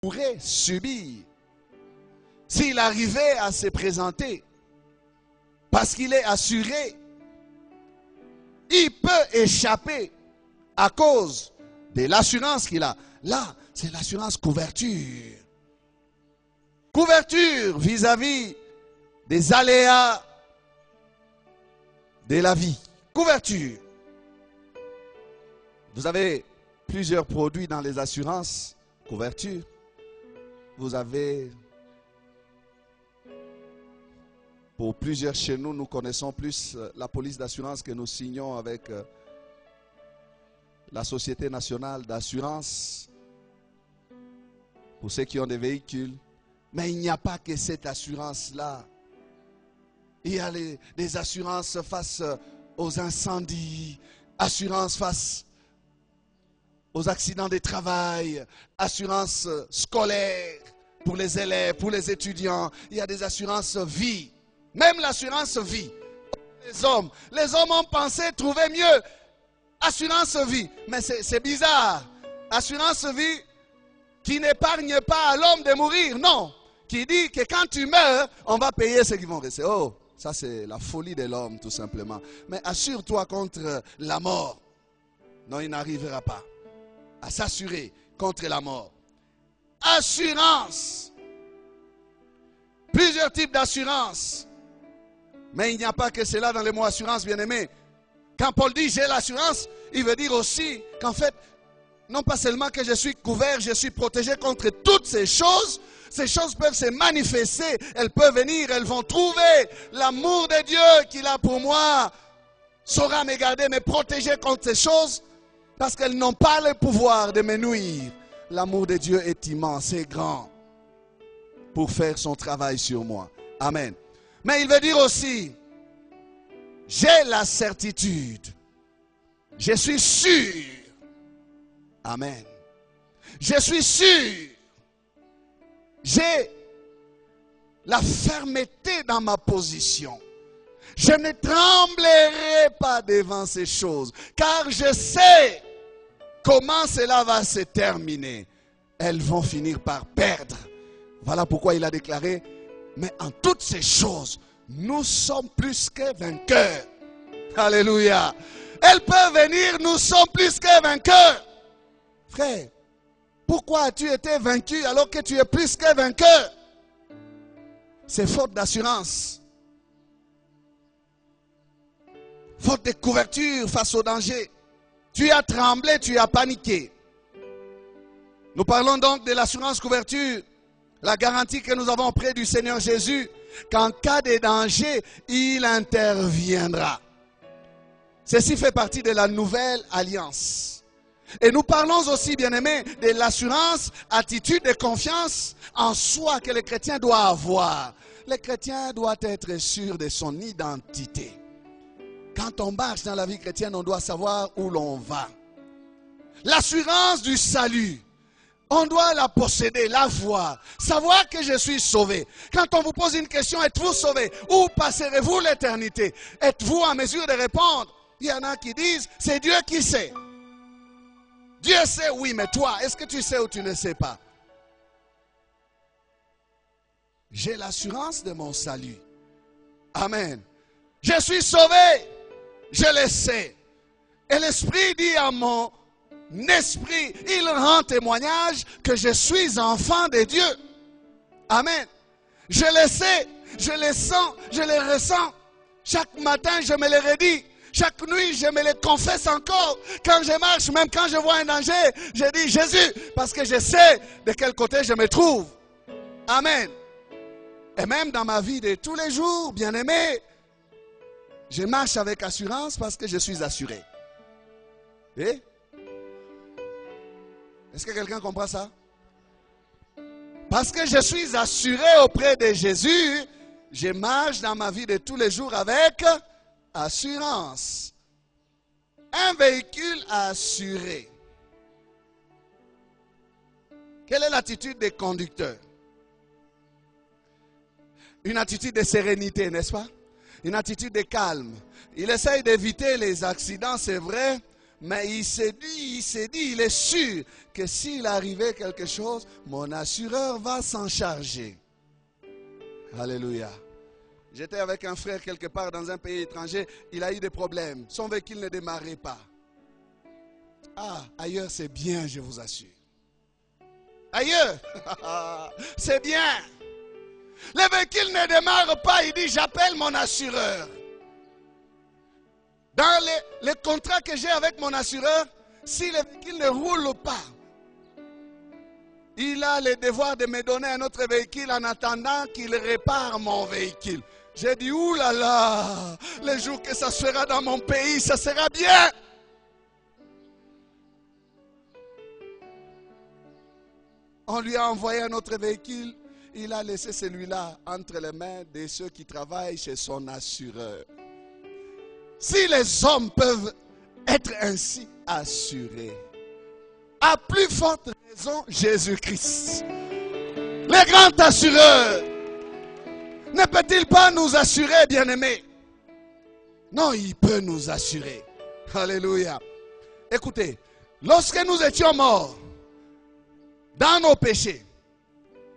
pourrait subir s'il arrivait à se présenter, parce qu'il est assuré, il peut échapper à cause de l'assurance qu'il a. Là, c'est l'assurance couverture. Couverture vis-à-vis des aléas de la vie. Couverture. Vous avez plusieurs produits dans les assurances. Couverture. Vous avez, pour plusieurs chez nous, nous connaissons plus la police d'assurance que nous signons avec la Société nationale d'assurance pour ceux qui ont des véhicules. Mais il n'y a pas que cette assurance-là. Il y a des assurances face aux incendies, assurances face aux accidents de travail, assurance scolaire pour les élèves, pour les étudiants. Il y a des assurances vie. Même l'assurance vie. Les hommes ont pensé trouver mieux. Assurance vie. Mais c'est bizarre. Assurance vie qui n'épargne pas à l'homme de mourir. Non. Qui dit que quand tu meurs, on va payer ceux qui vont rester. Oh, ça c'est la folie de l'homme tout simplement. Mais assure-toi contre la mort. Non, il n'arrivera pas à s'assurer contre la mort. Assurance. Plusieurs types d'assurance. Mais il n'y a pas que cela dans les mots assurance, bien-aimé. Quand Paul dit j'ai l'assurance, il veut dire aussi qu'en fait, non pas seulement que je suis couvert, je suis protégé contre toutes ces choses. Ces choses peuvent se manifester, elles peuvent venir, elles vont trouver l'amour de Dieu qu'il a pour moi. Saura me garder, me protéger contre ces choses parce qu'elles n'ont pas le pouvoir de me nuire. L'amour de Dieu est immense et grand pour faire son travail sur moi. Amen. Mais il veut dire aussi, j'ai la certitude, je suis sûr. Amen. Je suis sûr. J'ai la fermeté dans ma position. Je ne tremblerai pas devant ces choses, car je sais comment cela va se terminer. Elles vont finir par perdre. Voilà pourquoi il a déclaré, mais en toutes ces choses, nous sommes plus que vainqueurs. Alléluia. Elles peuvent venir, nous sommes plus que vainqueurs. Frère, pourquoi as-tu été vaincu alors que tu es plus que vainqueur? C'est faute d'assurance. Faute de couverture face au danger. Tu as tremblé, tu as paniqué. Nous parlons donc de l'assurance couverture. La garantie que nous avons auprès du Seigneur Jésus, qu'en cas de danger, il interviendra. Ceci fait partie de la nouvelle alliance. Et nous parlons aussi, bien-aimés, de l'assurance, attitude de confiance en soi que le chrétien doit avoir. Le chrétien doit être sûr de son identité. Quand on marche dans la vie chrétienne, on doit savoir où l'on va. L'assurance du salut, on doit la posséder, la voir, savoir que je suis sauvé. Quand on vous pose une question, êtes-vous sauvé? Où passerez-vous l'éternité? Êtes-vous en mesure de répondre? Il y en a qui disent, c'est Dieu qui sait. Dieu sait, oui, mais toi, est-ce que tu sais ou tu ne sais pas? J'ai l'assurance de mon salut. Amen. Je suis sauvé. Je le sais. Et l'Esprit dit à mon esprit, il rend témoignage que je suis enfant de Dieu. Amen. Je le sais, je le sens, je le ressens. Chaque matin, je me le redis. Chaque nuit, je me le confesse encore. Quand je marche, même quand je vois un danger, je dis Jésus, parce que je sais de quel côté je me trouve. Amen. Et même dans ma vie de tous les jours, bien-aimé, je marche avec assurance parce que je suis assuré. Et est-ce que quelqu'un comprend ça? Parce que je suis assuré auprès de Jésus, je marche dans ma vie de tous les jours avec assurance. Un véhicule assuré. Quelle est l'attitude des conducteurs? Une attitude de sérénité, n'est-ce pas? Une attitude de calme. Il essaye d'éviter les accidents, c'est vrai, Mais il s'est dit, il est sûr que s'il arrivait quelque chose, mon assureur va s'en charger. Alléluia. J'étais avec un frère quelque part dans un pays étranger, il a eu des problèmes. Son véhicule ne démarrait pas. Ah, ailleurs c'est bien, je vous assure. Ailleurs, c'est bien. Le véhicule ne démarre pas, il dit j'appelle mon assureur. Dans les contrats que j'ai avec mon assureur, si le véhicule ne roule pas, il a le devoir de me donner un autre véhicule en attendant qu'il répare mon véhicule. J'ai dit, oulala, le jour que ça sera dans mon pays, ça sera bien. On lui a envoyé un autre véhicule. Il a laissé celui-là entre les mains de ceux qui travaillent chez son assureur. Si les hommes peuvent être ainsi assurés, à plus forte raison, Jésus-Christ, le grand assureur, ne peut-il pas nous assurer, bien-aimés? Non, il peut nous assurer. Alléluia. Écoutez, lorsque nous étions morts dans nos péchés,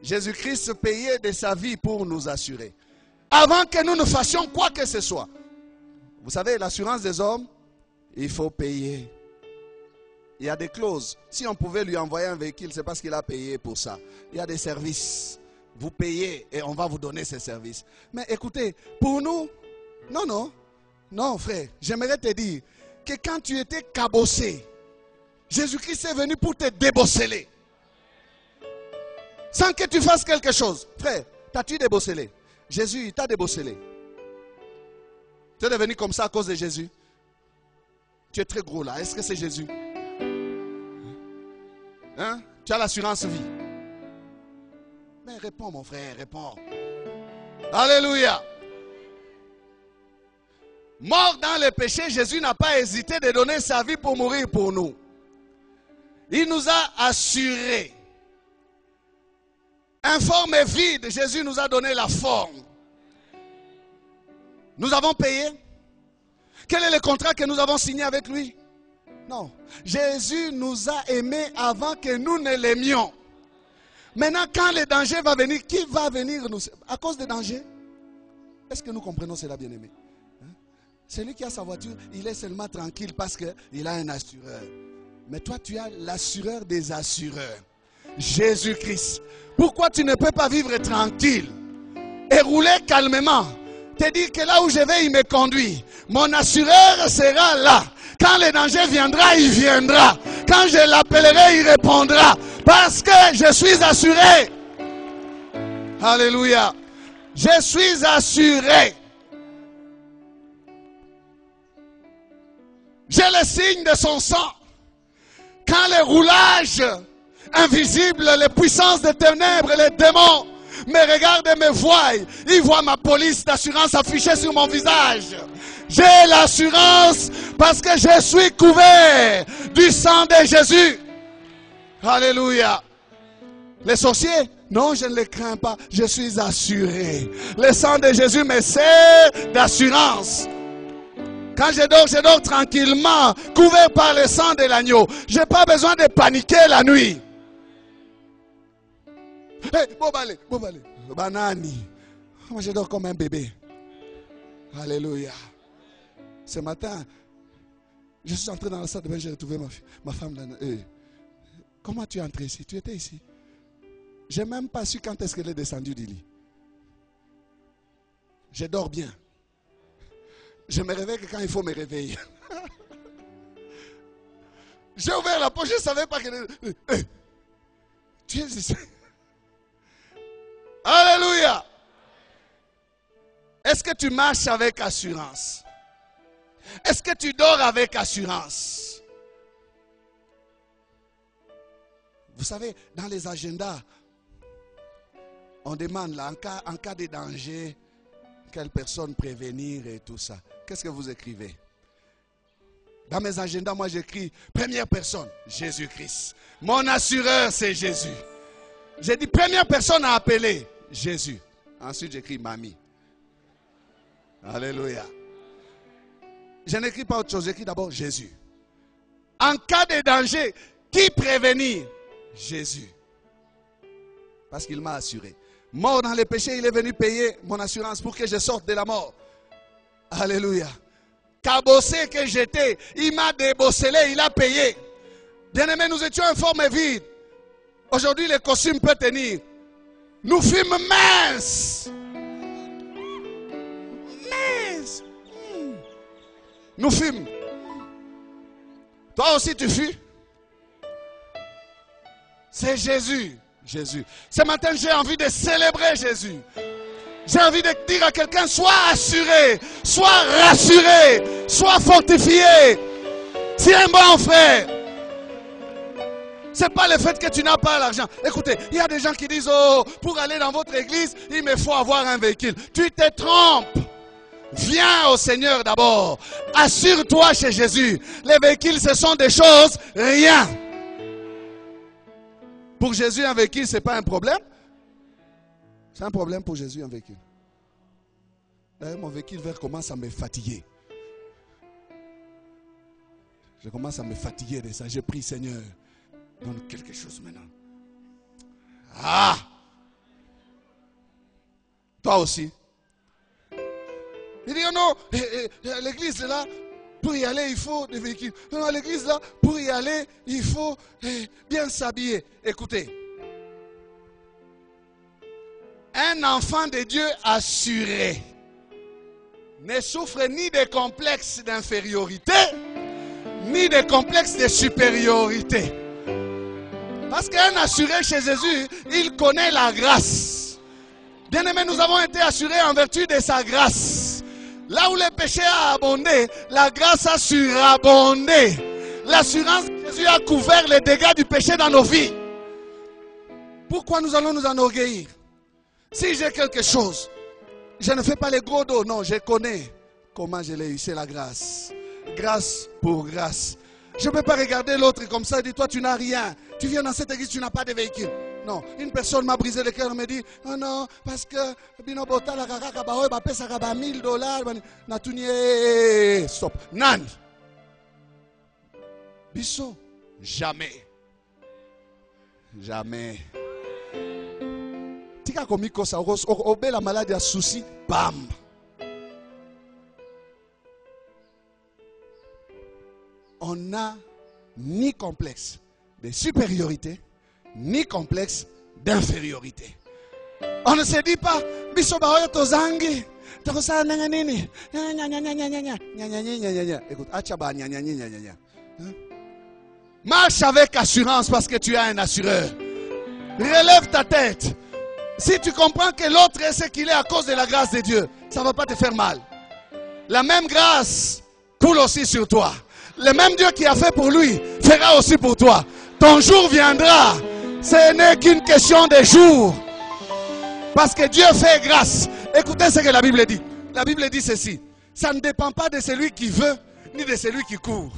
Jésus-Christ payait de sa vie pour nous assurer. Avant que nous ne fassions quoi que ce soit. Vous savez, l'assurance des hommes, il faut payer. Il y a des clauses. Si on pouvait lui envoyer un véhicule, c'est parce qu'il a payé pour ça. Il y a des services. Vous payez et on va vous donner ces services. Mais écoutez, pour nous, non frère, j'aimerais te dire que quand tu étais cabossé, Jésus-Christ est venu pour te débosseler. Sans que tu fasses quelque chose. Frère, t'as-tu débosselé? Jésus, il t'a débosselé. Tu es devenu comme ça à cause de Jésus. Tu es très gros là. Est-ce que c'est Jésus? Hein? Tu as l'assurance vie. Mais réponds mon frère, réponds. Alléluia. Mort dans le péché, Jésus n'a pas hésité de donner sa vie pour mourir pour nous. Il nous a assurés. Informe et vide, Jésus nous a donné la forme. Nous avons payé. Quel est le contrat que nous avons signé avec lui? Non. Jésus nous a aimés avant que nous ne l'aimions. Maintenant, quand le danger va venir, qui va venir nous? À cause des dangers? Est-ce que nous comprenons cela, bien-aimé? Celui qui a sa voiture, il est seulement tranquille parce qu'il a un assureur. Mais toi, tu as l'assureur des assureurs. Jésus-Christ. Pourquoi tu ne peux pas vivre tranquille et rouler calmement? Te dire que là où je vais, il me conduit. Mon assureur sera là. Quand le danger viendra, il viendra. Quand je l'appellerai, il répondra. Parce que je suis assuré. Alléluia. Je suis assuré. J'ai le signe de son sang. Quand les roulages invisibles, les puissances des ténèbres, les démons me regardent et me voient, ils voient ma police d'assurance affichée sur mon visage. J'ai l'assurance parce que je suis couvert du sang de Jésus. Alléluia. Les sorciers, non, je ne les crains pas. Je suis assuré. Le sang de Jésus me sert d'assurance. Quand je dors tranquillement, couvert par le sang de l'agneau. Je n'ai pas besoin de paniquer la nuit. Hey, Bobale, banani. Moi, je dors comme un bébé. Alléluia. Ce matin, je suis entré dans la salle de bain, j'ai retrouvé ma femme là. Comment tu es entré ici? Tu étais ici? Je n'ai même pas su quand est-ce qu'elle est descendue du lit. Je dors bien. Je me réveille que quand il faut me réveiller. J'ai ouvert la poche, je ne savais pas que... tu es ici. Alléluia. Est-ce que tu marches avec assurance? Est-ce que tu dors avec assurance? Vous savez, dans les agendas, on demande là, en cas de danger, quelle personne prévenir et tout ça. Qu'est-ce que vous écrivez? Dans mes agendas, moi j'écris première personne, Jésus-Christ. Mon assureur, c'est Jésus. J'ai dit première personne à appeler, Jésus. Ensuite j'écris mamie. Alléluia. Je n'écris pas autre chose, j'écris d'abord Jésus. En cas de danger, qui prévenir? Jésus. Parce qu'il m'a assuré. Mort dans les péchés, il est venu payer mon assurance pour que je sorte de la mort. Alléluia. Cabossé que j'étais, il m'a débosselé, il a payé. Bien-aimés, nous étions en forme vide. Aujourd'hui, le costume peut tenir. Nous fûmes minces. Minces. Nous fûmes. Toi aussi, tu fus. C'est Jésus. Jésus. Ce matin, j'ai envie de célébrer Jésus. J'ai envie de dire à quelqu'un, sois assuré, sois rassuré, sois fortifié. Tiens bon, frère. Ce n'est pas le fait que tu n'as pas l'argent. Écoutez, il y a des gens qui disent, oh, pour aller dans votre église, il me faut avoir un véhicule. Tu te trompes. Viens au Seigneur d'abord. Assure-toi chez Jésus. Les véhicules, ce sont des choses, rien. Pour Jésus, un véhicule, ce n'est pas un problème. C'est un problème pour Jésus, un véhicule. D'ailleurs, mon véhicule vert commence à me fatiguer. Je commence à me fatiguer de ça. J'ai pris, Seigneur, donne quelque chose maintenant. Ah! Toi aussi. Il dit, oh non, l'église là, pour y aller, il faut des véhicules. Non, à l'église là, pour y aller, il faut bien s'habiller. Écoutez. Un enfant de Dieu assuré ne souffre ni de complexe d'infériorité, ni de complexe de supériorité. Parce qu'un assuré chez Jésus, il connaît la grâce. Bien-aimés, nous avons été assurés en vertu de sa grâce. Là où le péché a abondé, la grâce a surabondé. L'assurance de Jésus a couvert les dégâts du péché dans nos vies. Pourquoi nous allons nous enorgueillir? Si j'ai quelque chose, je ne fais pas les gros dos. Non, je connais comment je l'ai eu. C'est la grâce. Grâce pour grâce. Je ne peux pas regarder l'autre comme ça et dire, toi tu n'as rien. Tu viens dans cette église, tu n'as pas de véhicule. Non, une personne m'a brisé le cœur, me dit, oh non, parce que Binobota la kaka baoe ba pesa kaba $1000. Natunie, stop. Nan. Bisso, jamais. Jamais. Tika komiko sa obe la maladie à souci, bam. On n'a ni complexe de supériorité, ni complexe d'infériorité. On ne se dit pas, biso baoya tozangi, tokosa nanga nini, écoute, acha ba nya. Marche avec assurance parce que tu as un assureur. Relève ta tête. Si tu comprends que l'autre est ce qu'il est à cause de la grâce de Dieu, ça ne va pas te faire mal. La même grâce coule aussi sur toi. Le même Dieu qui a fait pour lui fera aussi pour toi. Ton jour viendra. Ce n'est qu'une question de jour. Parce que Dieu fait grâce. Écoutez ce que la Bible dit. La Bible dit ceci. Ça ne dépend pas de celui qui veut, ni de celui qui court.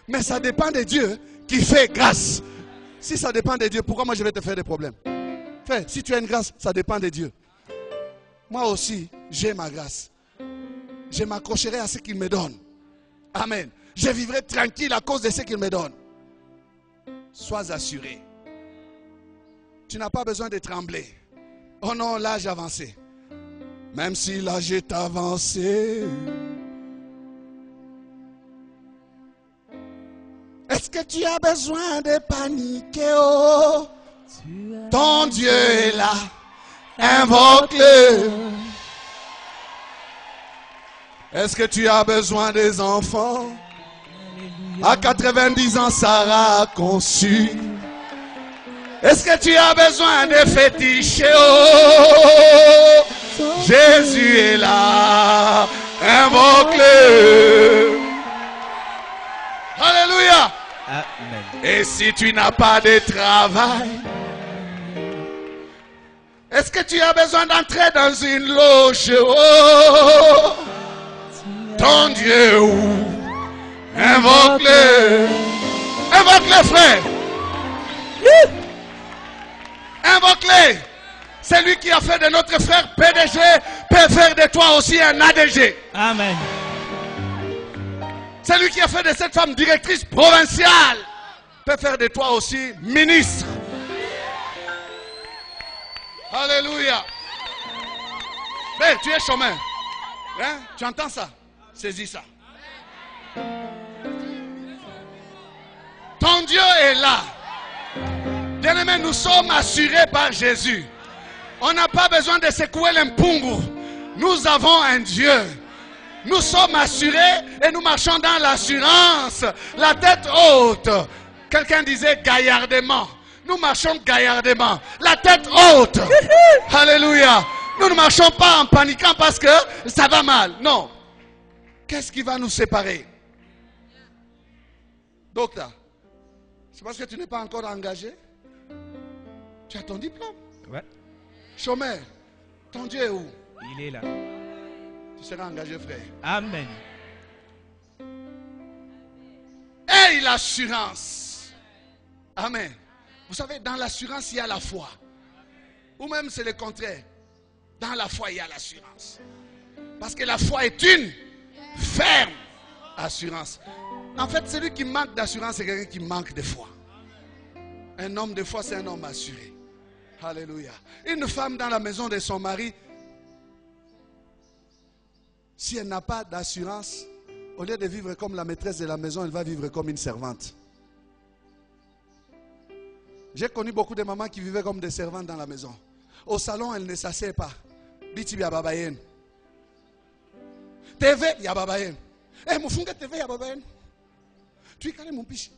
Mais ça dépend de Dieu qui fait grâce. Si ça dépend de Dieu, pourquoi moi je vais te faire des problèmes? Frère, si tu as une grâce, ça dépend de Dieu. Moi aussi, j'ai ma grâce. Je m'accrocherai à ce qu'il me donne. Amen. Je vivrai tranquille à cause de ce qu'il me donne. Sois assuré. Tu n'as pas besoin de trembler. Oh non, l'âge avancé. Même si l'âge est avancé. Est-ce que tu as besoin de paniquer? Oh, ton Dieu est là. Invoque-le. Est-ce que tu as besoin des enfants? À 90 ans, Sarah a conçu. Est-ce que tu as besoin de fétiches? Oh, Jésus est là. Invoque-le. Alléluia. Amen. Et si tu n'as pas de travail, est-ce que tu as besoin d'entrer dans une loge? Oh, ton Dieu, invoque-le. Invoque-le, frère. Invoque-le. C'est lui qui a fait de notre frère PDG, peut faire de toi aussi un ADG. Amen. Celui qui a fait de cette femme directrice provinciale peut faire de toi aussi ministre. Alléluia. Mais tu es chômeur. Hein? Tu entends ça? Saisis ça. Ton Dieu est là. Bien-aimés, nous sommes assurés par Jésus. On n'a pas besoin de secouer l'impungu. Nous avons un Dieu. Nous sommes assurés et nous marchons dans l'assurance. La tête haute. Quelqu'un disait gaillardement. Nous marchons gaillardement. La tête haute. Alléluia. Nous ne marchons pas en paniquant parce que ça va mal. Non. Qu'est-ce qui va nous séparer? Docteur, c'est parce que tu n'es pas encore engagé? Tu as ton diplôme? Ouais. Chômeur, ton Dieu est où? Il est là. Tu seras engagé, frère. Amen. Et l'assurance. Amen. Vous savez, dans l'assurance, il y a la foi. Ou même c'est le contraire. Dans la foi, il y a l'assurance. Parce que la foi est une ferme assurance. En fait, celui qui manque d'assurance, c'est quelqu'un qui manque de foi. Un homme de foi, c'est un homme assuré. Alléluia. Une femme dans la maison de son mari, si elle n'a pas d'assurance, au lieu de vivre comme la maîtresse de la maison, elle va vivre comme une servante. J'ai connu beaucoup de mamans qui vivaient comme des servantes dans la maison. Au salon, elles ne s'asseyent pas. Bitibi ya babayen. TV ya babayen. Eh, mufunga TV ya babayen. Tu es calé mon piche.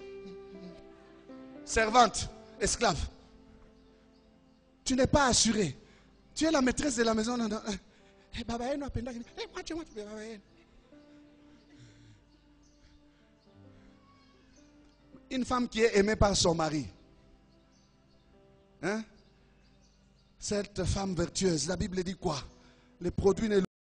Servante, esclave. Tu n'es pas assuré. Tu es la maîtresse de la maison. Eh, babayen apenda. Eh, moi tu babayen. Une femme qui est aimée par son mari. Hein? Cette femme vertueuse, la Bible dit quoi? Les produits ne